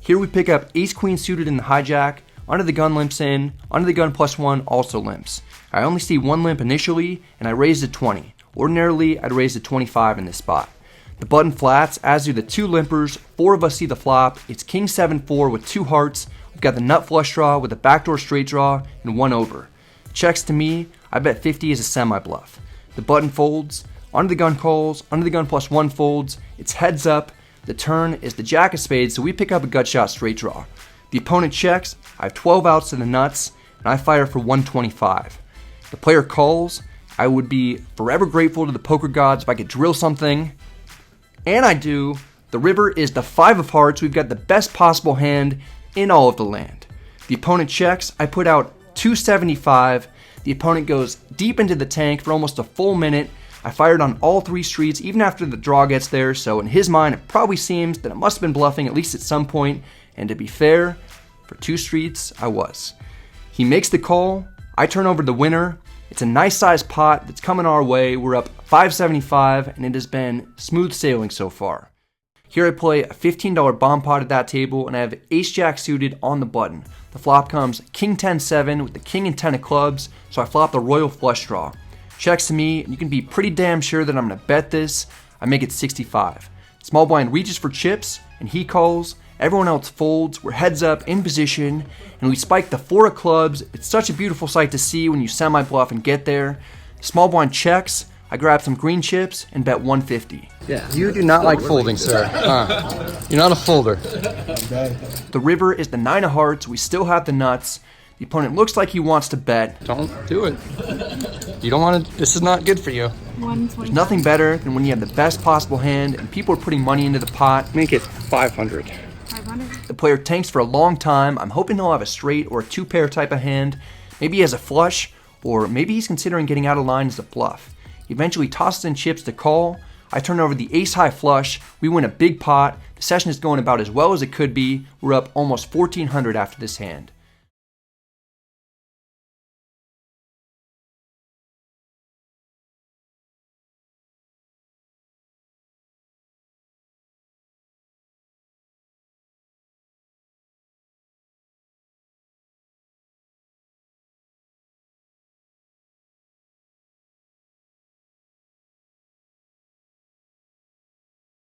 Here we pick up ace queen suited in the hijack, under the gun limps in, under the gun +1 also limps. I only see one limp initially, and I raise to 20. Ordinarily, I'd raise to 25 in this spot. The button flats, as do the two limpers. 4 of us see the flop. It's king 7-4 with 2 hearts. We've got the nut flush draw with a backdoor straight draw and 1 over. Checks to me. I bet 50 is a semi-bluff. The button folds. Under the gun calls. Under the gun +1 folds. It's heads up. The turn is the jack of spades, so we pick up a gut shot straight draw. The opponent checks. I have 12 outs to the nuts, and I fire for 125. The player calls. I would be forever grateful to the poker gods if I could drill something. And I do. The river is the 5 of hearts. We've got the best possible hand in all of the land. The opponent checks. I put out 275. The opponent goes deep into the tank for almost a full minute. I fired on all 3 streets even after the draw gets there, so in his mind it probably seems that I must have been bluffing at least at some point, and to be fair, for 2 streets I was. He makes the call. I turn over the winner. It's a nice sized pot that's coming our way. We're up 575 and it has been smooth sailing so far. Here I play a $15 bomb pot at that table and I have ace jack suited on the button. The flop comes king 10-7 with the king and 10 of clubs, so I flop the royal flush draw. Checks to me, and you can be pretty damn sure that I'm going to bet this. I make it 65. Small blind reaches for chips and he calls. Everyone else folds. We're heads up in position and we spike the 4 of clubs. It's such a beautiful sight to see when you semi-bluff and get there. Small blind checks. I grab some green chips and bet 150. Yeah, you do not like folding, sir. You're not a folder. The river is the 9 of hearts. We still have the nuts. The opponent looks like he wants to bet. Don't do it. You don't want to. This is not good for you. There's nothing better than when you have the best possible hand and people are putting money into the pot. Make it 500. The player tanks for a long time. I'm hoping he'll have a straight or a 2-pair type of hand. Maybe he has a flush, or maybe he's considering getting out of line as a bluff. He eventually tosses in chips to call. I turn over the ace-high flush. We win a big pot. The session is going about as well as it could be. We're up almost 1,400 after this hand.